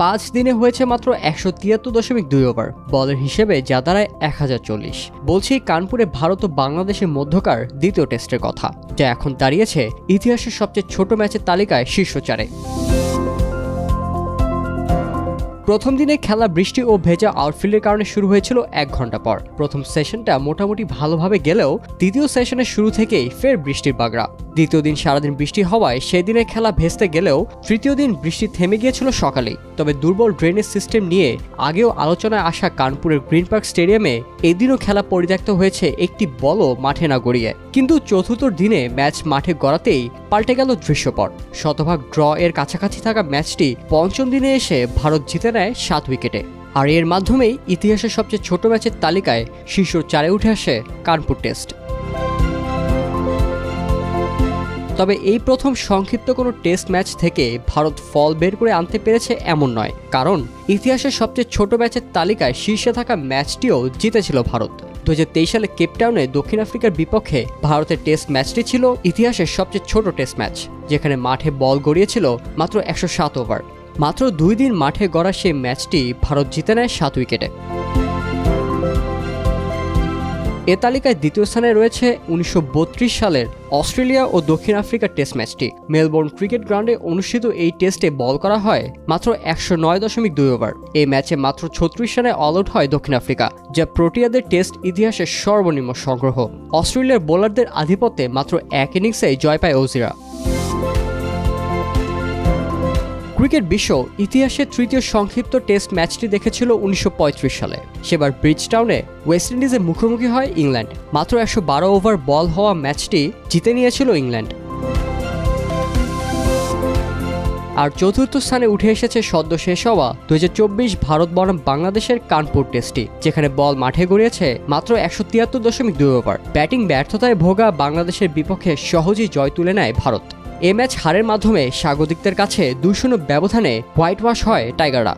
5 দিনে হয়েছে মাত্র 173.2 ওভার, বলের হিসেবে যা দাঁড়ায় 1040। বলছি কানপুরে ভারত ও বাংলাদেশের মধ্যকার দ্বিতীয় টেস্টের কথা, যা এখন দাঁড়িয়েছে ইতিহাসের সবচেয়ে ছোট ম্যাচের তালিকায় শীর্ষ 4-এ। প্রথম দিনে খেলা বৃষ্টি ও ভেজা আউটফিল্ডের কারণে শুরু হয়েছিল 1 ঘন্টা পর। প্রথম সেশনটা মোটামুটি ভালোভাবে গেলেও দ্বিতীয় সেশনের শুরু থেকেই ফের বৃষ্টির বাগড়া। দ্বিতীয় দিন সারাদিন বৃষ্টি হওয়ায় সেদিনের খেলা ভেস্তে গেলেও তৃতীয় দিন বৃষ্টি থেমে গিয়েছিল সকালেই। তবে দুর্বল ড্রেনেজ সিস্টেম নিয়ে আগেও আলোচনায় আসা কানপুরের গ্রিন পার্ক স্টেডিয়ামে এদিনও খেলা পরিত্যক্ত হয়েছে একটি বলও মাঠে না গড়িয়ে। কিন্তু চতুর্থ দিনে ম্যাচ মাঠে গড়াতেই পাল্টে গেল দৃশ্যপট। শতভাগ ড্র এর কাছাকাছি থাকা ম্যাচটি পঞ্চম দিনে এসে ভারত জিতে নেয় 7 উইকেটে। আর এর মাধ্যমেই ইতিহাসের সবচেয়ে ছোট ম্যাচের তালিকায় শীর্ষ 4-এ উঠে আসে কানপুর টেস্ট। তবে এই প্রথম সংক্ষিপ্ত কোনো টেস্ট ম্যাচ থেকে ভারত ফল বের করে আনতে পেরেছে এমন নয়, কারণ ইতিহাসের সবচেয়ে ছোট ম্যাচের তালিকায় শীর্ষে থাকা ম্যাচটিও জিতেছিল ভারত। 2023 সালে কেপটাউনে দক্ষিণ আফ্রিকার বিপক্ষে ভারতের টেস্ট ম্যাচটি ছিল ইতিহাসের সবচেয়ে ছোট টেস্ট ম্যাচ, যেখানে মাঠে বল গড়িয়েছিল মাত্র 107 ওভার। মাত্র 2 দিন মাঠে গড়া সেই ম্যাচটি ভারত জিতে নেয় 7 উইকেটে। এ তালিকায় দ্বিতীয় স্থানে রয়েছে 1932 সালের অস্ট্রেলিয়া ও দক্ষিণ আফ্রিকার টেস্ট ম্যাচটি। মেলবোর্ন ক্রিকেট গ্রাউন্ডে অনুষ্ঠিত এই টেস্টে বল করা হয় মাত্র 109.2 ওভার। এই ম্যাচে মাত্র 36 রানে অল আউট হয় দক্ষিণ আফ্রিকা, যা প্রোটিয়াদের টেস্ট ইতিহাসের সর্বনিম্ন সংগ্রহ। অস্ট্রেলিয়ার বোলারদের আধিপত্যে মাত্র 1 ইনিংসেই জয় পায় অজিরা। ক্রিকেট বিশ্ব ইতিহাসের তৃতীয় সংক্ষিপ্ত টেস্ট ম্যাচটি দেখেছিল 1935 সালে। সেবার ব্রিজটাউনে ওয়েস্ট ইন্ডিজের মুখোমুখি হয় ইংল্যান্ড। মাত্র 112 ওভার বল হওয়া ম্যাচটি জিতে নিয়েছিল ইংল্যান্ড। আর চতুর্থ স্থানে উঠে এসেছে সদ্য শেষ হওয়া 2024 ভারত বনাম বাংলাদেশের কানপুর টেস্টটি, যেখানে বল মাঠে গড়িয়েছে মাত্র 173.2 ওভার। ব্যাটিং ব্যর্থতায় ভোগা বাংলাদেশের বিপক্ষে সহজেই জয় তুলে নেয় ভারত। এ ম্যাচ হারের মাধ্যমে স্বাগতিকদের কাছে 2-0 ব্যবধানে হোয়াইট ওয়াশ হয় টাইগাররা।